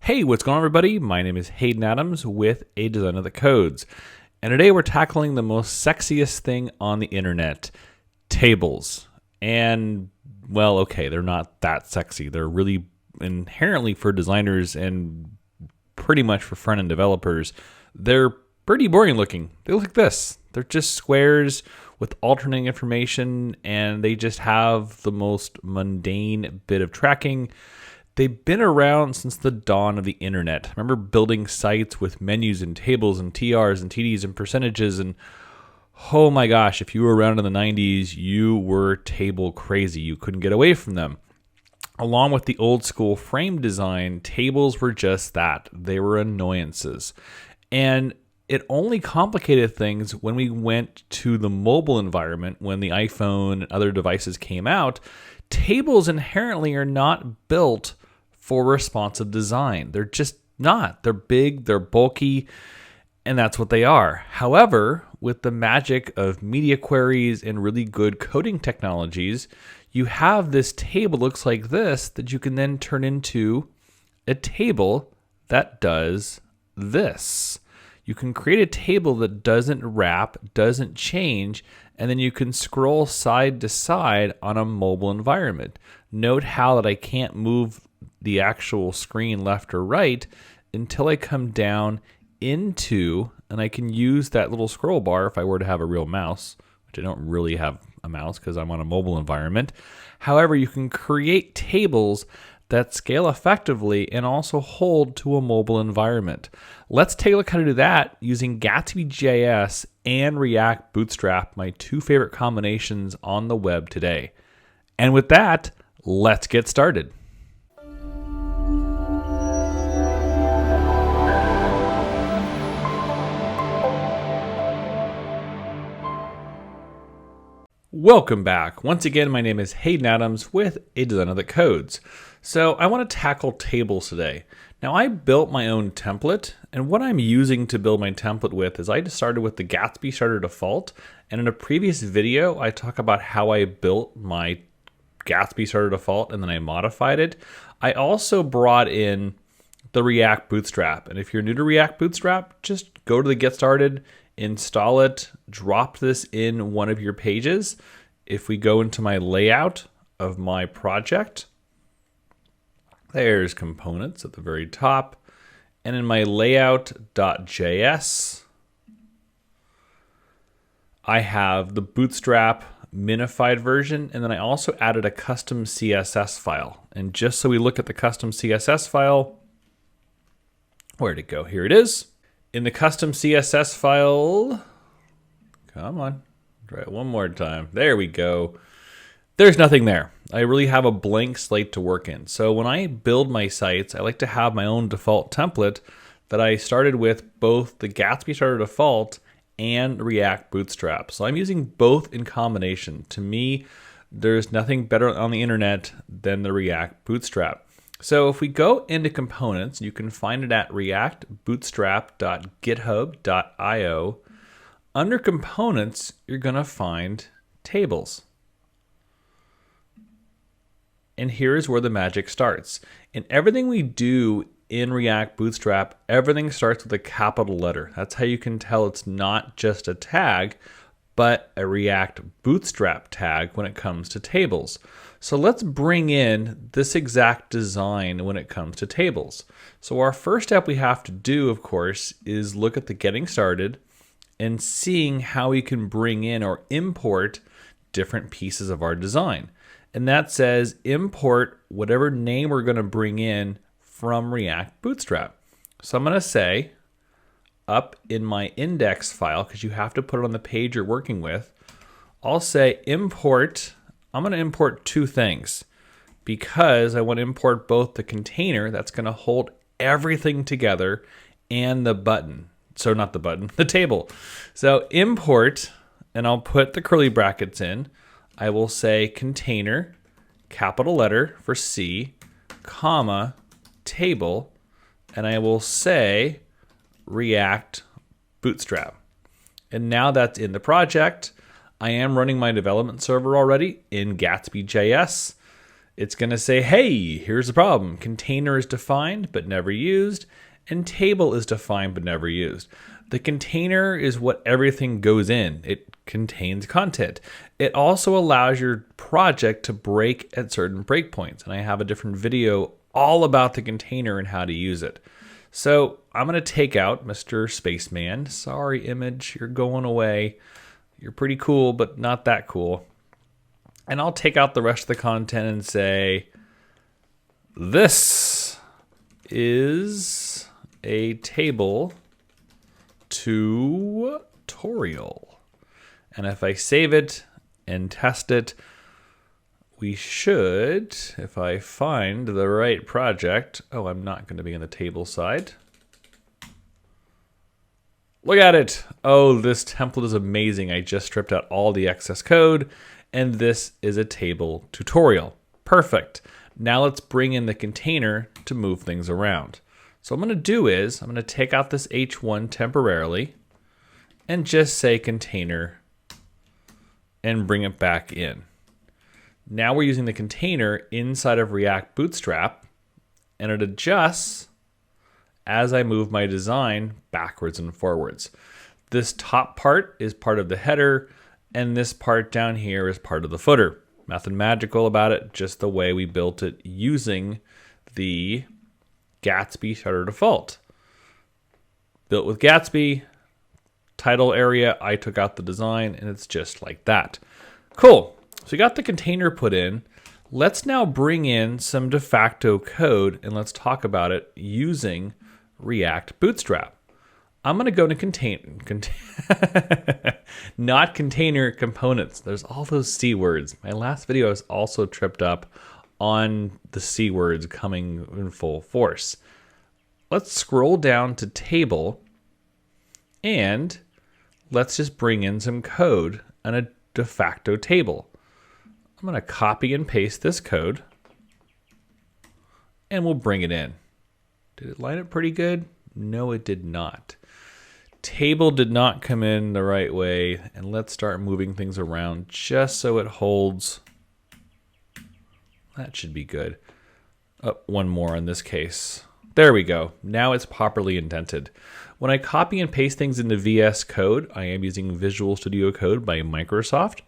Hey, what's going on, everybody? My name is Haydn Adams with A Design of the Codes. And today we're tackling the most sexiest thing on the internet, tables. And, well, okay, they're not that sexy. They're really inherently for designers and pretty much for front-end developers. They're pretty boring looking. They look like this. They're just squares with alternating information, and they just have the most mundane bit of tracking. They've been around since the dawn of the internet. I remember building sites with menus and tables and TRs and TDs and percentages, and oh my gosh, if you were around in the 90s, you were table crazy. You couldn't get away from them. Along with the old school frame design, tables were just that. They were annoyances. And it only complicated things when we went to the mobile environment, when the iPhone and other devices came out. Tables inherently are not built for responsive design. They're just not. They're big, they're bulky, and that's what they are. However, with the magic of media queries and really good coding technologies, you have this table that looks like this that you can then turn into a table that does this. You can create a table that doesn't wrap, doesn't change, and then you can scroll side to side on a mobile environment. Note how that I can't move the actual screen left or right until I come down into, and I can use that little scroll bar if I were to have a real mouse, which I don't really have a mouse because I'm on a mobile environment. However, you can create tables that scale effectively and also hold to a mobile environment. Let's take a look how to do that using Gatsby JS and React Bootstrap, my two favorite combinations on the web today. And with that, let's get started. Welcome back. Once again, my name is Haydn Adams with A Design of the Codes. So I want to tackle tables today. Now, I built my own template, and what I'm using to build my template with is I just started with the Gatsby starter default, and in a previous video, I talk about how I built my Gatsby starter default and then I modified it. I also brought in the React Bootstrap, and if you're new to React Bootstrap, just go to the Get Started, install it, drop this in one of your pages. If we go into my layout of my project, there's components at the very top. And in my layout.js, I have the Bootstrap minified version, and then I also added a custom CSS file. And just so we look at the custom CSS file, where'd it go? Here it is. In the custom CSS file, come on, try it one more time. There we go. There's nothing there. I really have a blank slate to work in. So when I build my sites, I like to have my own default template that I started with both the Gatsby starter default and React Bootstrap. So I'm using both in combination. To me, there's nothing better on the internet than the React Bootstrap. So if we go into components, you can find it at reactbootstrap.github.io. Under components, you're going to find tables. And here's where the magic starts. In everything we do in React Bootstrap, everything starts with a capital letter. That's how you can tell it's not just a tag, but a React Bootstrap tag when it comes to tables. So let's bring in this exact design when it comes to tables. So our first step we have to do, of course, is look at the getting started and seeing how we can bring in or import different pieces of our design. And that says import whatever name we're going to bring in from React Bootstrap. So I'm going to say up in my index file, because you have to put it on the page you're working with, I'll say import. I'm going to import two things because I want to import both the container that's going to hold everything together and the button. So not the button, the table. So import, and I'll put the curly brackets in. I will say container, capital letter for C, comma, table, and I will say React Bootstrap. And now that's in the project. I am running my development server already in Gatsby JS. It's going to say, hey, here's the problem. Container is defined but never used, and table is defined but never used. The container is what everything goes in. It contains content. It also allows your project to break at certain breakpoints. And I have a different video all about the container and how to use it. So I'm going to take out Mr. Spaceman. Sorry, image, you're going away. You're pretty cool, but not that cool. And I'll take out the rest of the content and say, this is a table tutorial. And if I save it and test it, we should, if I find the right project, oh, I'm not going to be on the table side. Look at it. Oh, this template is amazing. I just stripped out all the excess code, and this is a table tutorial. Perfect. Now let's bring in the container to move things around. So what I'm going to do is I'm going to take out this H1 temporarily and just say container and bring it back in. Now we're using the container inside of React Bootstrap, and it adjusts as I move my design backwards and forwards. This top part is part of the header, and this part down here is part of the footer. Nothing magical about it, just the way we built it using the Gatsby Shutter Default. Built with Gatsby, title area, I took out the design, and it's just like that. Cool. So we got the container put in. Let's now bring in some de facto code, and let's talk about it using React Bootstrap. I'm going to go to not container components. There's all those C words. My last video was also tripped up on the C words coming in full force. Let's scroll down to table, and let's just bring in some code and a de facto table. I'm going to copy and paste this code, and we'll bring it in. Did it line up pretty good? No, it did not. Table did not come in the right way, and let's start moving things around just so it holds. That should be good. Oh, one more in this case. There we go. Now it's properly indented. When I copy and paste things into VS Code, I am using Visual Studio Code by Microsoft,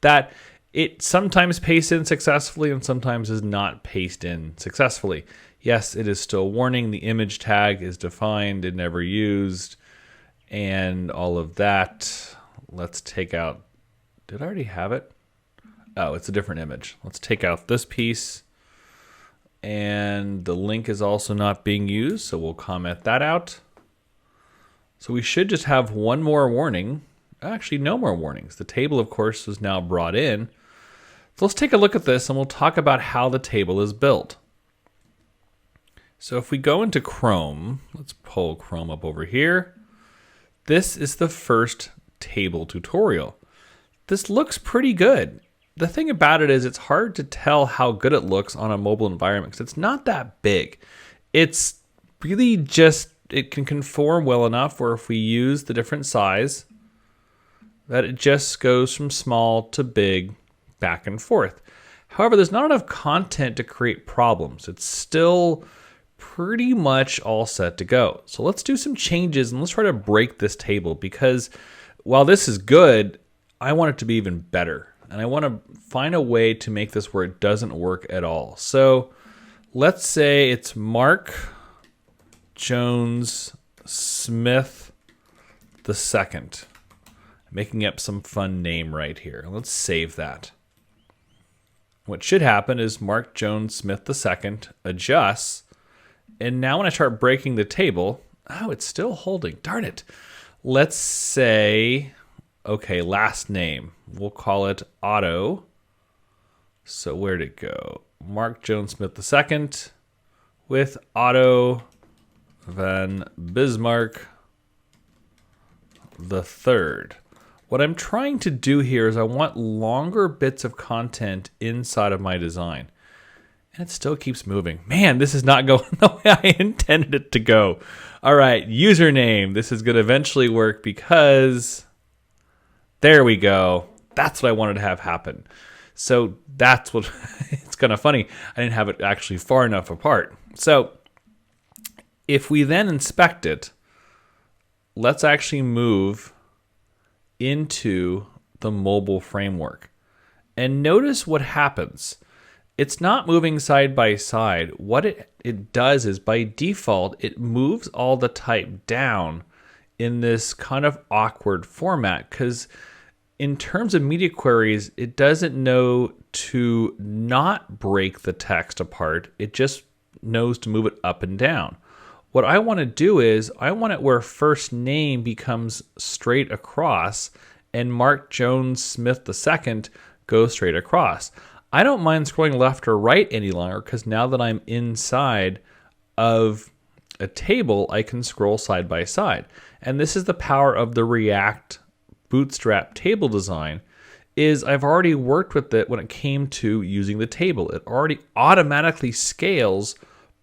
that it sometimes pastes in successfully and sometimes does not paste in successfully. Yes, it is still warning. The image tag is defined and never used, and all of that. Let's take out, did I already have it? Oh, it's a different image. Let's take out this piece, and the link is also not being used, so we'll comment that out. So we should just have one more warning. Actually, no more warnings. The table, of course, is now brought in. So let's take a look at this, and we'll talk about how the table is built. So if we go into Chrome, let's pull Chrome up over here. This is the first table tutorial. This looks pretty good. The thing about it is it's hard to tell how good it looks on a mobile environment because it's not that big. It's really just, it can conform well enough where if we use the different size, that it just goes from small to big, back and forth. However, there's not enough content to create problems. It's still pretty much all set to go. So let's do some changes and let's try to break this table, because while this is good, I want it to be even better. And I want to find a way to make this where it doesn't work at all. So let's say it's Mark Jones Smith II. Making up some fun name right here. Let's save that. What should happen is Mark Jones Smith II adjusts, and now when I start breaking the table, oh, it's still holding. Darn it. Let's say, okay, last name. We'll call it Otto. So where'd it go? Mark Jones Smith II with Otto van Bismarck III. What I'm trying to do here is I want longer bits of content inside of my design. And it still keeps moving. Man, this is not going the way I intended it to go. All right, username. This is going to eventually work because there we go. That's what I wanted to have happen. So that's what, it's kind of funny. I didn't have it actually far enough apart. So if we then inspect it, let's actually move into the mobile framework. And notice what happens. It's not moving side by side. What it does is by default, it moves all the type down in this kind of awkward format, because in terms of media queries, it doesn't know to not break the text apart. It just knows to move it up and down. What I want to do is I want it where first name becomes straight across and Mark Jones Smith II goes straight across. I don't mind scrolling left or right any longer, because now that I'm inside of a table, I can scroll side by side. And this is the power of the React Bootstrap table design, is I've already worked with it when it came to using the table. It already automatically scales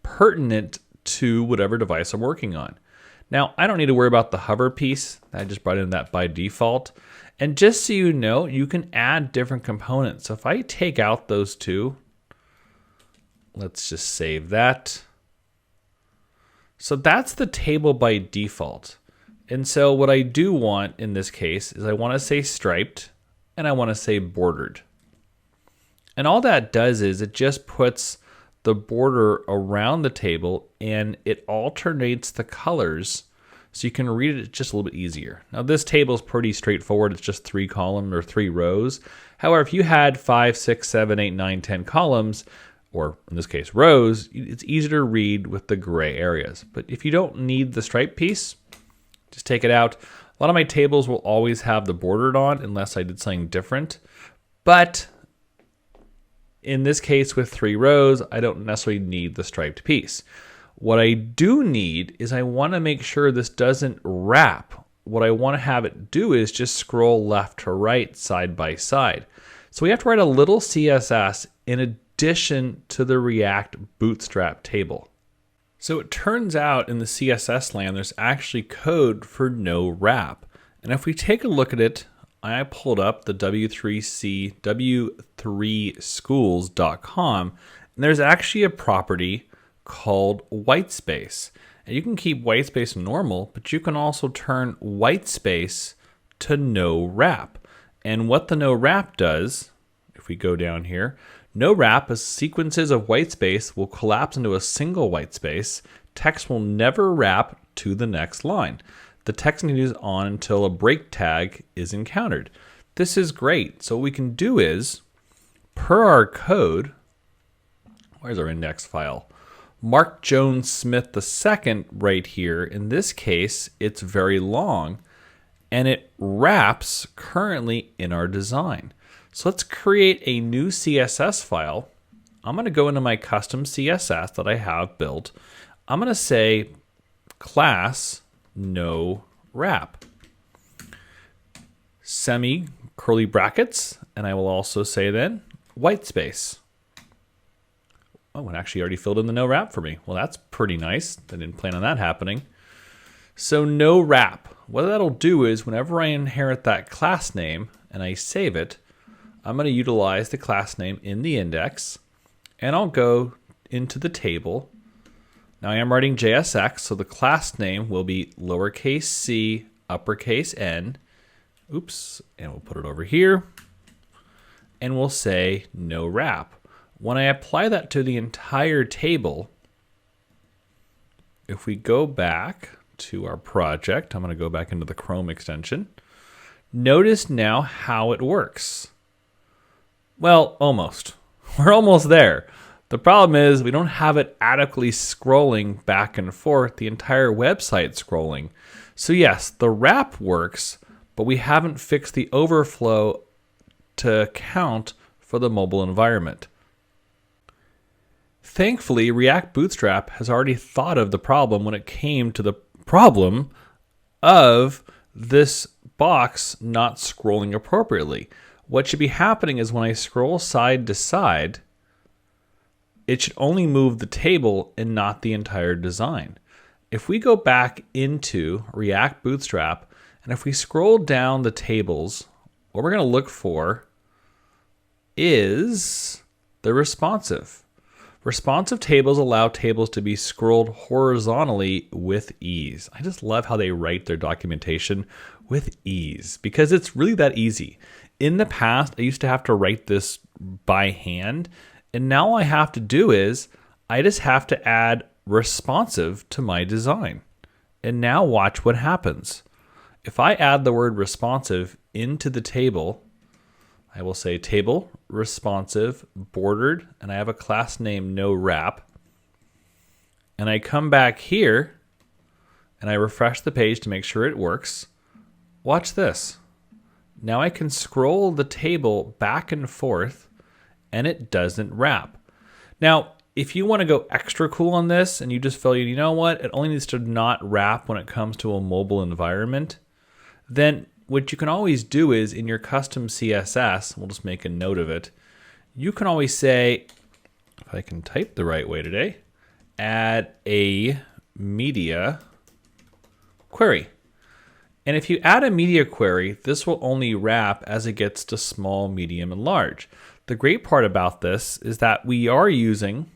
pertinent to whatever device I'm working on. Now, I don't need to worry about the hover piece. I just brought in that by default. And just so you know, you can add different components. So if I take out those two, let's just save that. So that's the table by default. And so what I do want in this case is I want to say striped and I want to say bordered. And all that does is it just puts the border around the table and it alternates the colors so you can read it just a little bit easier. Now this table is pretty straightforward. It's just 3 columns or 3 rows. However, if you had 5, 6, 7, 8, 9, 10 columns, or in this case rows, it's easier to read with the gray areas. But if you don't need the stripe piece, just take it out. A lot of my tables will always have the bordered on unless I did something different. But in this case with 3 rows, I don't necessarily need the striped piece. What I do need is I want to make sure this doesn't wrap. What I want to have it do is just scroll left to right, side by side. So we have to write a little CSS in addition to the React Bootstrap table. So it turns out in the CSS land, there's actually code for no wrap. And if we take a look at it, I pulled up the w3schools.com, and there's actually a property called whitespace. And you can keep whitespace normal, but you can also turn whitespace to no wrap. And what the no wrap does, if we go down here, no wrap is sequences of whitespace will collapse into a single whitespace. Text will never wrap to the next line. The text continues on until a break tag is encountered. This is great. So what we can do is, per our code, where's our index file? Mark Jones Smith II right here. In this case, it's very long and it wraps currently in our design. So let's create a new CSS file. I'm going to go into my custom CSS that I have built. I'm going to say class no wrap, semi curly brackets, and I will also say then white space. Oh, it actually already filled in the no wrap for me. Well, that's pretty nice. I didn't plan on that happening. So no wrap. What that'll do is whenever I inherit that class name and I save it, I'm going to utilize the class name in the index, and I'll go into the table. Now I am writing JSX, so the class name will be lowercase c, uppercase n. Oops, and we'll put it over here, and we'll say no wrap. When I apply that to the entire table, if we go back to our project, I'm going to go back into the Chrome extension. Notice now how it works. Well, almost. We're almost there. The problem is we don't have it adequately scrolling back and forth, the entire website scrolling. So yes, the wrap works, but we haven't fixed the overflow to account for the mobile environment. Thankfully, React Bootstrap has already thought of the problem when it came to the problem of this box not scrolling appropriately. What should be happening is when I scroll side to side, it should only move the table and not the entire design. If we go back into React Bootstrap, and if we scroll down the tables, what we're going to look for is the responsive. Responsive tables allow tables to be scrolled horizontally with ease. I just love how they write their documentation with ease because it's really that easy. In the past, I used to have to write this by hand, and now all I have to do is I just have to add responsive to my design. And now watch what happens. If I add the word responsive into the table, I will say table, responsive, bordered, and I have a class name no wrap. And I come back here and I refresh the page to make sure it works. Watch this. Now I can scroll the table back and forth and it doesn't wrap. Now, if you want to go extra cool on this and you just feel, you know what, it only needs to not wrap when it comes to a mobile environment, then what you can always do is in your custom CSS, we'll just make a note of it, you can always say, if I can type the right way today, add a media query. And if you add a media query, this will only wrap as it gets to small, medium, and large. The great part about this is that we are using,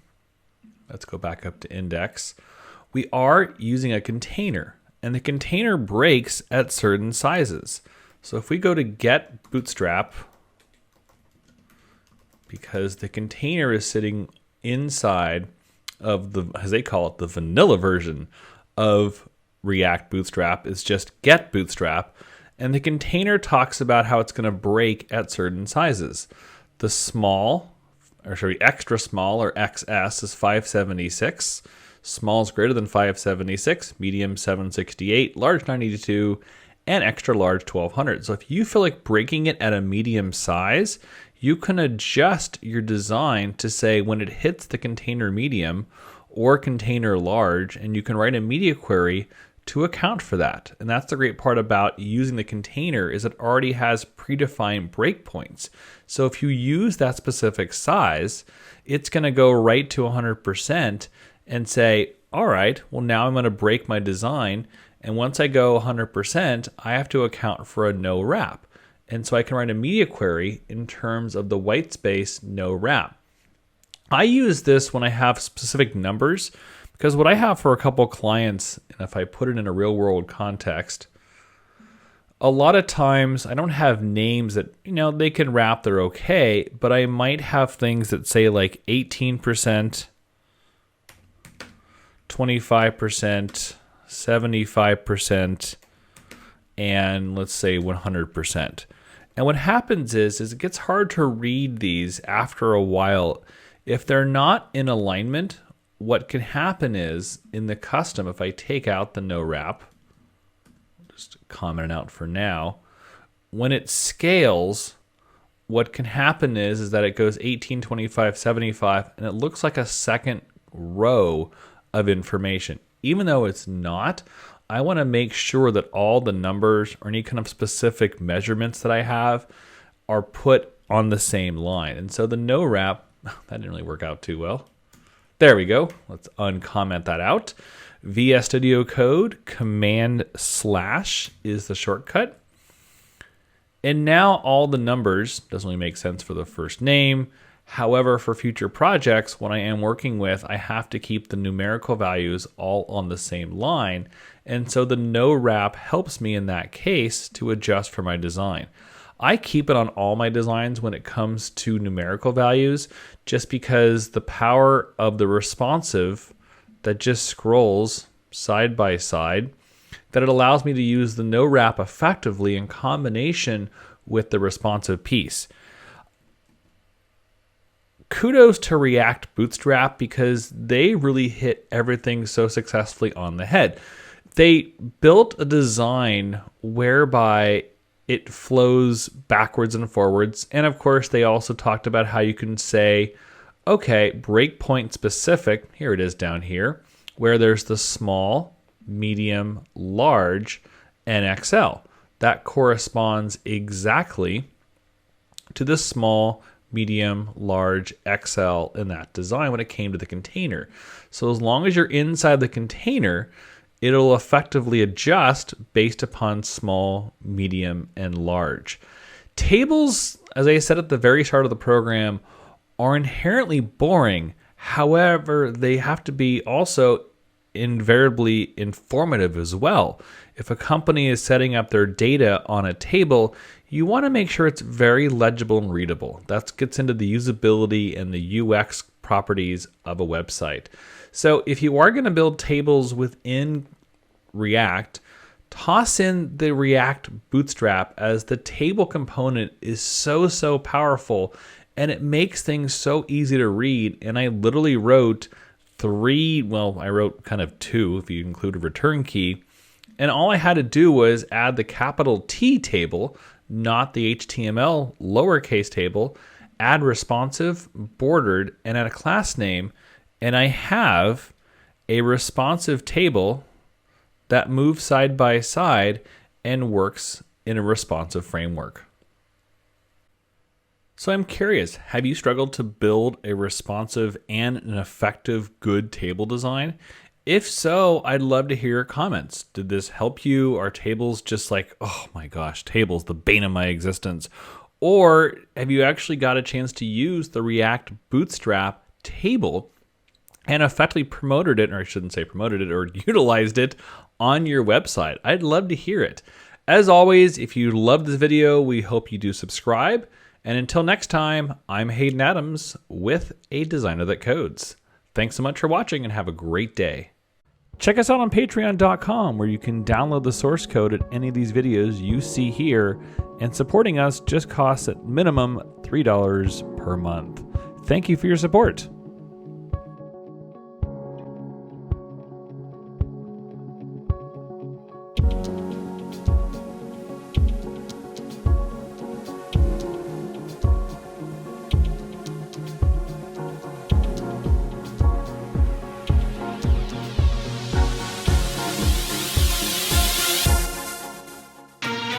let's go back up to index, we are using a container. And the container breaks at certain sizes. So if we go to get Bootstrap, because the container is sitting inside of the, as they call it, the vanilla version of React Bootstrap, is just get Bootstrap. And the container talks about how it's going to break at certain sizes. The small, or sorry, extra small or XS is 576. Small is greater than 576, medium 768, large 982, and extra large 1200. So if you feel like breaking it at a medium size, you can adjust your design to say when it hits the container medium or container large, and you can write a media query to account for that. And that's the great part about using the container is it already has predefined breakpoints. So if you use that specific size, it's going to go right to 100%. And say, all right, well now I'm going to break my design. And once I go 100%, I have to account for a no wrap. And so I can write a media query in terms of the white space no wrap. I use this when I have specific numbers because what I have for a couple clients, and if I put it in a real world context, a lot of times I don't have names that, they can wrap, they're okay, but I might have things that say like 18%, 25%, 75%, and let's say 100%. And what happens is it gets hard to read these after a while. If they're not in alignment, what can happen is in the custom, if I take out the no wrap, just comment it out for now, when it scales, what can happen is that it goes 18, 25, 75, and it looks like a second row of information. Even though it's not, I want to make sure that all the numbers or any kind of specific measurements that I have are put on the same line. And so the no wrap, that didn't really work out too well. There we go. Let's uncomment that out. VS Studio Code Command/ is the shortcut. And now all the numbers doesn't really make sense for the first name. However, for future projects, when I am working with, I have to keep the numerical values all on the same line. And so the no wrap helps me in that case to adjust for my design. I keep it on all my designs when it comes to numerical values, just because the power of the responsive that just scrolls side by side, that it allows me to use the no wrap effectively in combination with the responsive piece. Kudos to React Bootstrap because they really hit everything so successfully on the head. They built a design whereby it flows backwards and forwards. And of course, they also talked about how you can say, okay, breakpoint specific, here it is down here, where there's the small, medium, large, and XL. That corresponds exactly to the small, medium, large, XL in that design when it came to the container. So as long as you're inside the container, it'll effectively adjust based upon small, medium, and large. Tables, as I said at the very start of the program, are inherently boring. However, they have to be also invariably informative as well. If a company is setting up their data on a table, you want to make sure it's very legible and readable. That gets into the usability and the UX properties of a website. So if you are going to build tables within React, toss in the React Bootstrap, as the table component is so powerful and it makes things so easy to read. And I literally wrote I wrote kind of two if you include a return key. And all I had to do was add the capital T table, not the HTML lowercase table, add responsive, bordered, and add a class name. And I have a responsive table that moves side by side and works in a responsive framework. So I'm curious, have you struggled to build a responsive and an effective good table design? If so, I'd love to hear your comments. Did this help you? Are tables just like, oh my gosh, tables, the bane of my existence? Or have you actually got a chance to use the React Bootstrap table and effectively promoted it, or I shouldn't say promoted it, or utilized it on your website? I'd love to hear it. As always, if you loved this video, we hope you do subscribe. And until next time, I'm Haydn Adams with A Designer That Codes. Thanks so much for watching and have a great day. Check us out on patreon.com, where you can download the source code at any of these videos you see here, and supporting us just costs at minimum $3 per month. Thank you for your support.